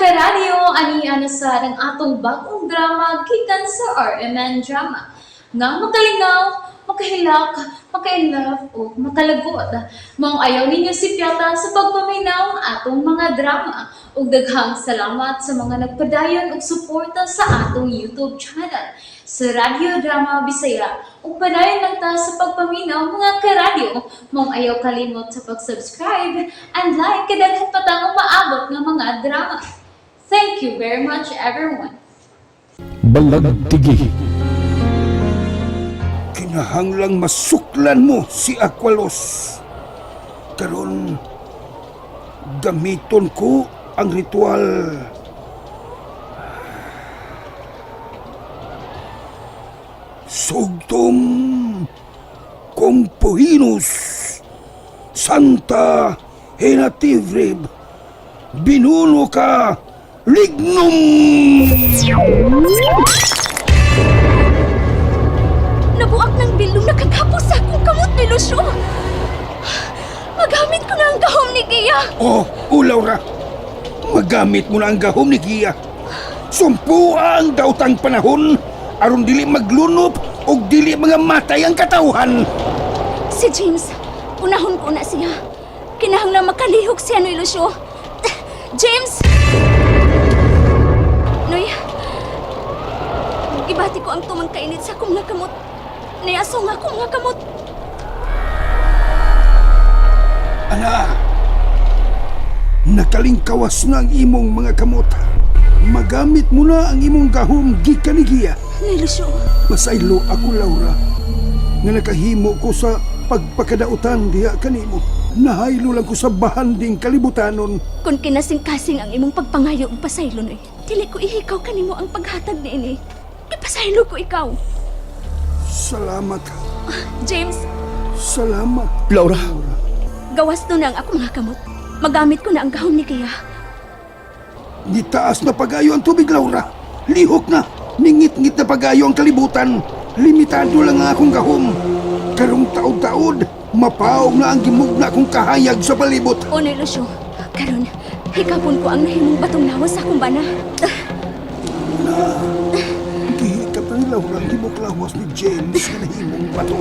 karadyo, aniya na sa ng atong bagong drama gikan sa RMN Drama. Nga makalingaw, makahilak, maka-inlove, o makalagod. Maong ayaw ninyo si Piata sa pagpaminaw ang atong mga drama. Ug daghang salamat sa mga nagpadayon ug suporta sa atong YouTube channel sa Radyo Drama Bisaya. Ug padayon lang ta sa pagpaminaw mga karadyo. Maong ayaw kalimot sa pag-subscribe and like kadaghan pa tang maabot nga mga drama. Thank you very much everyone. Balagtigi. Kinahanglang masuklan mo si Aqualos. Karon gamiton ko ang ritual. Sugtom Compuhinus Santa Henativrib Binuno ka Lignum. Nabuak ng bilong nakagapos sa akong kamot ni Lucio. Magamit ko na ang gahom ni Gia. Oh, Laura, magamit mo na ang gahom ni Gia. Sumpo ang dautang panahon aron dili maglunop o dili mga matay ang katawhan. Si James, unahon ko na siya. Kinahanglang makalihok siya ni Lucio. James! Noy, ibati ko ang tumang kainit sa akong nga kamot. Niaso nga akong nga kamot. Ana, nakalingkawas na ang imong mga kamot. Magamit mo na ang imong gahom gikan ni Gia. Ni Lucio. Masaylo ako, Laura, nga nakahimo ko sa pagpakadautan diha kanimo. Nahaylo lang ko sa bahanding kalibutanon. Kung kinasing-kasing ang imong pagpangayo ug pasaylo noy, dili ko ihikaw kanimo ang paghatag niini. Ipasaylo ko ikaw. Salamat. James, Salamat. Laura, gawas no na ang akong mga kamot. Magamit ko na ang gahom ni Gia. Nitaas na pagayo ang tubig, Laura. Lihok na. Ningit-ngit na pagayo ang kalibutan. Limitado lang ang akong gahom. Karong taod-taod, mapaog na ang gimugna akong kahayag sa palibot. O ni Lucio, karon hikapon ko ang nahimong batong lawas sa akong bana. Gihikap na ni Laura ang gimuklawas ni James na nahimong bato.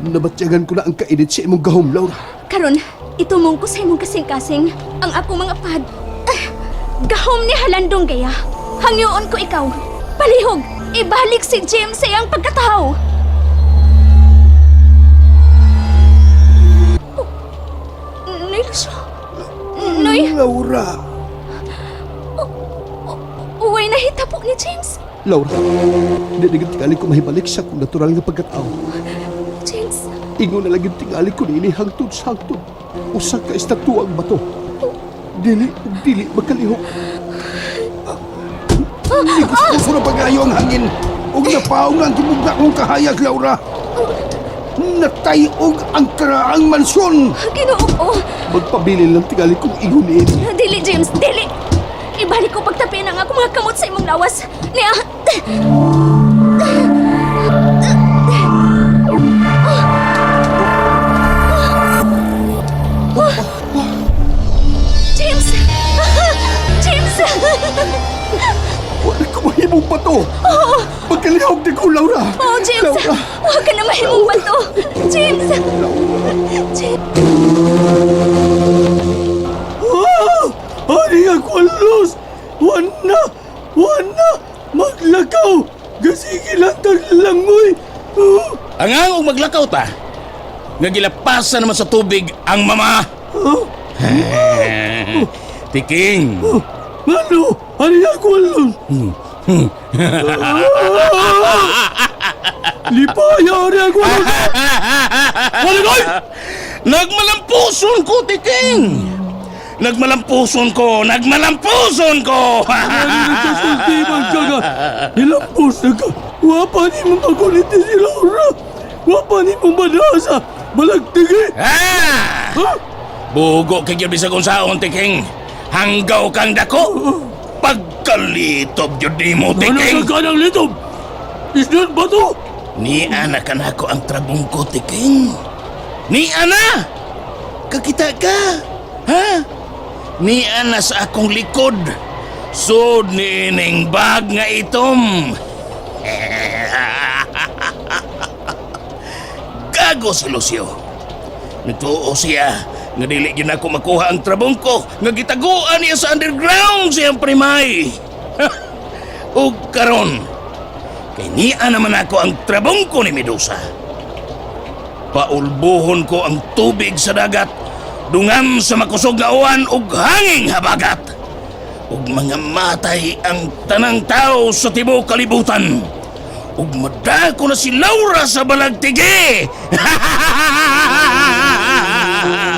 nabatyagan ko na ang kainit sa imong gahom, Laura. Karon, itumong ko sa imong kasing-kasing ang akong mga pad. Gahom ni Halandong Gaya. Hangyoon ko ikaw. Palihog, ibalik si James sa iyang pagkatao. Noy, Lucio. Noy, Laura, uway nahita po ni James. Laura, hindi tingali ko mahibalik sa kung natural nga pagkatao. James, Ingo na lagi tingali ko nini hangtod sa hangtod. Usa ka estatuang bato. Dili magkalihok. gusto na pagayo ang hangin. Og napaog na ang gimugna akong kahayag, Laura. Natayog ang karaang mansyon. Ginoo ko. Magpabili lang tingali kong ingo niini. Dili, James, dili. Ibalik ko pagtapi ng ako mga kamot sa imong lawas. Niya... James! James! Wala ko mahimong bato. Magkalihok di ko, Laura. Oh, James! Laura. Huwag ka na mahimong bato! James! James! Ani ako los! Wana! Maglakaw! Gasigilan lang mo'y! Ang maglakaw ta. Nga gilapasan naman sa tubig ang mama. Tiking. Ano? Ani ako los! Lipaya! Ani ako los! Walagoy! Nagmalampuson ko, Tiking! Nagmalampuson ko! Ani nagsasultiman ka nga! Nilampos na ka! Wapa ni mo magunit si Laura! Wapa ni mo madasa! Balagtigi! Bugo kay gyud bisag unsaon, Tiking. Hanggaw kang dako. Pagkalitob gyud nimo, Tiking. Ano ka ng litob? Isdan ba to? Ni anak ko ang trabong ko, Tiking. Ni ana! Kakita ka! Ha? niya na sa akong likod. Sud ni ining bag nga itom. Gago si Lucio. Nagtuo siya nga dili gyud ako makuha ang trabong ko nga gitaguan niya sa underground siyang primay. Ug karon kay niya naman ako ang trabong ko ni Medusa. Paulbuhon ko ang tubig sa dagat, dungan sa makusog nga uwan ug hanging habagat. Ug mga matay ang tanang tao sa tibuok kalibutan. Ug madako na si Laura sa balagtigi.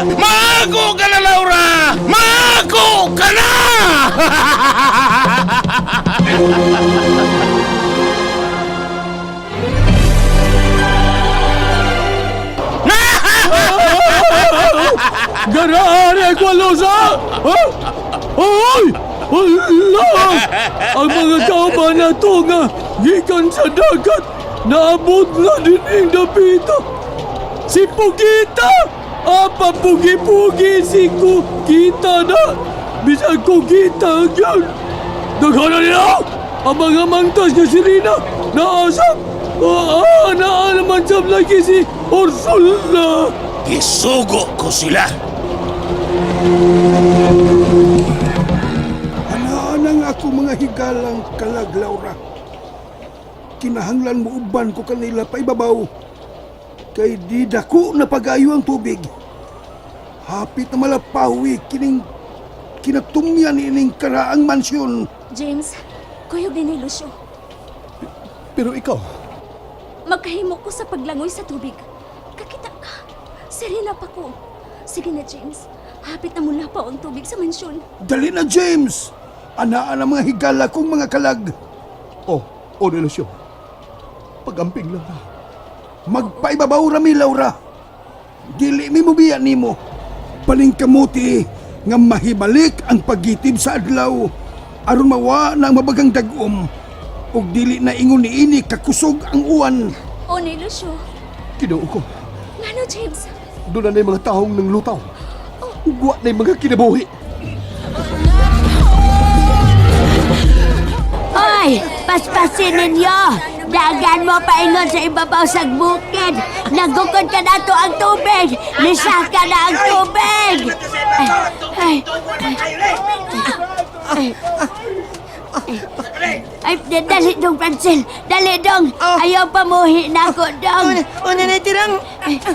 Maako ka na, Laura! Maako ka na! Ganahan ko, Losa! Ha? Ay! Ala! Ang mga kauban na to nga gikan sa dagat naabot na din ang dapita. Si Pugita! Apa pugi-pugi si Kukita na! Bisag Kukita yan! Daghana nila! Ang mga mangtas niya si Rina naasap! Naa naman sab lagi si Ursula! Isugo ko sila. Anaan ako mga higalang kalag, Laura. Kinahanglan mo uban ko kanila pa ibabaw. Kay di dako na pag-ayo ang tubig. Hapit na malapawi kining kinatumyan ining karaang mansyon. James, kuyog din ni Lucio. Pero ikaw, Magkahimo ko sa paglangoy sa tubig. Kakita ka. Serena pa ko. Sige na, James. Hapit na mula pa ang tubig sa mansyon. Dali na, James! Anaan ang mga higala kong mga kalag. oh, relasyon. Pag-amping lang na. Magpaibabaw rami, Laura. Dili mi mo biyan nimo. Paling kamuti nga mahibalik ang pagitib sa adlaw aron mawa na ang mabagang dagom. Ug dili na ingon niini kakusog ang uwan. O ni Lucio. Kinuo ko. Ngano, James? Doon na yung mga taong nang lutaw. Ugwa na yung mga kinabuhi. Oy! Paspasin ninyo! Dagan mo paingon sa ibabaw sa bukid! Nagukod ka na to ang tubig! Nisaka na ang tubig! Ay, dali dong, Francel! Dali dong! Ayaw pamuhi na ako, dong! Una na tirang!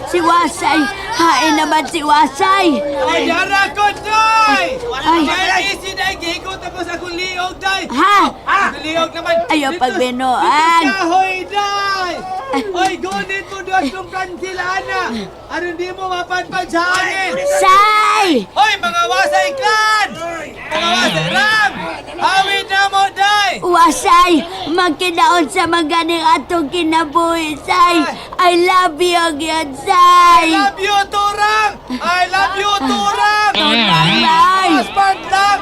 Si Wasay! Hain naman si Wasay! Ay, yara ko, Day! Ay. Ay, easy, Day! Gihikot ako sa akong liog, Day! Ha? Akong liog naman! Ayaw Dito- pagbinuan. Dito kahoy, Day! Oy, gunit mo doon kong kantilana! Aron di mo mapadpad sa hangin! Say! Hoy, mga wasay clan! Mga wasay ram! Hawid na mo, Day! Wasay! Magkinaon sa mga ning atong kinabuhi, Say! I love you, gyud, I Say! love you, Turang! I love you, Turang! Turang, Day! Passport lang!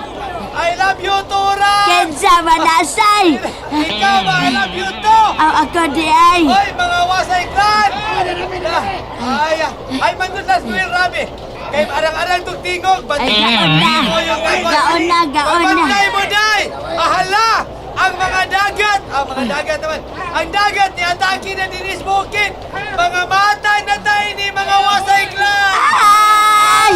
I love you, Turang! Kensa man na, Say! Ikaw ba? I love you, to! Ang ako di ay! Hoy, mga wasay clan! Ay, mandulas mo yung rami! Kay arang-arang itong tingog! Ay, gaon na! Gaon na, gaon na! Pagpantay mo, Day! Ahala! Ang mga dagat! Ang mga dagat naman! Ang dagat ni atake na dinis bukid! Mga matay na tayo ni mga wasay clan! Ay!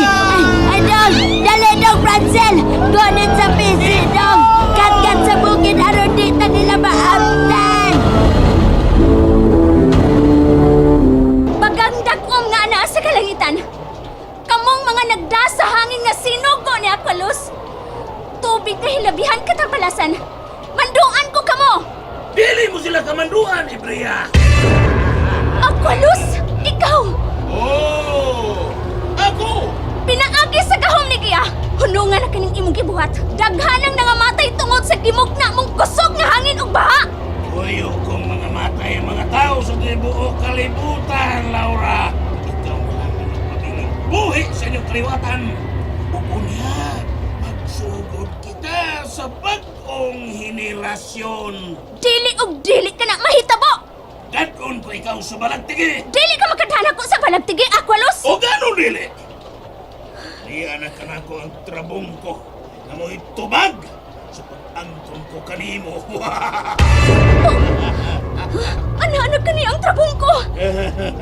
Ay, dong! Dali, dong, Francel! Gunit sa PC, dong! Kat-kat sa bukid, aron di na nila maamtay! Pagangdag-om nga na sa kalangitan. Kamong mga nagda sa hangin nga sinugo ni Aqualus. Tubig na hilabihan katabalasan. Manduan ko kamo! Dili mo sila kamanduan, Ibrea! Aqualus! Ikaw! Oh! Ako! Pinaagi sa gahom ni Gia! Hunungan na kaning imong gibuhat. Daghanang nangamatay tungod sa gimugna mong kusog nga hangin ug baha! Tuyo kong mga matay ang mga tao sa tibuok kalibutan, Laura! Ikaw na lang ang magpabiling buhi sa inyong kaliwatan! Upunya, magsugod kita sa bagong henerasyon! Dili ug dili ka na mahitabo! Dadon ko ikaw sa balagtigi! Dili ka makadhana ko sa balagtigi, Aqualus! O gano'n dili? Iyan na ko ang trabong ko na mo'y tubag sa pag-angkon ko kanimo. Anak ka niya ang trabong ko!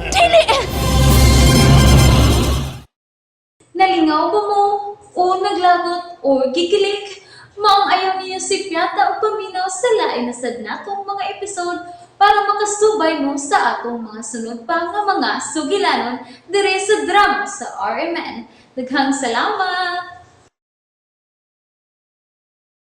Dili! Nalingaw ba mo? O naglagot? O gigilik? Maong ayaw niya si Piata o paminaw sa lain na sad natong mga episode para makasubay mo sa atong mga sunod pa nga mga sugilanon dire sa drama sa RMN. Daghang salamat!